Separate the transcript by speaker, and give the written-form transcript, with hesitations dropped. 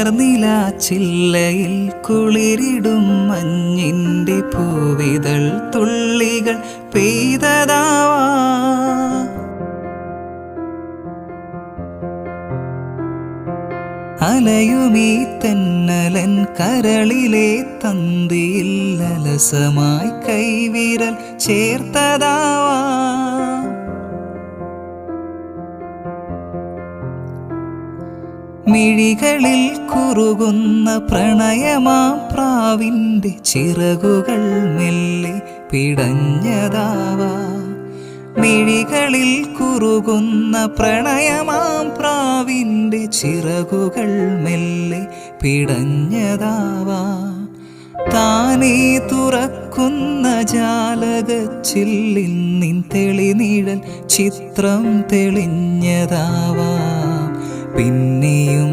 Speaker 1: പുലർനിലാച്ചില്ലയിൽ കുളിരിടും മഞ്ഞിൻ്റെ പൂവിതൾ തുള്ളികൾ പെയ്തതാവാ. അലയുമീ തെന്നലൻ കരളിലെ തന്തിയിൽ അലസമായി കൈവിരൽ ചേർത്തതാവാ. മിഴികളിൽ കുറുകുന്ന പ്രണയമാം പ്രാവിൻ്റെ ചിറകുകൾ മെല്ലെ പിടഞ്ഞതാവാ. മിഴികളിൽ കുറുകുന്ന പ്രണയമാം പ്രാവിൻ്റെ ചിറകുകൾ മെല്ലെ പിടഞ്ഞതാവാ. താനേ തുറക്കുന്ന ജാലകച്ചില്ലിൽ നിൻ തെളിനിഴൽ ചിത്രം തെളിഞ്ഞതാവാ. പിന്നെയും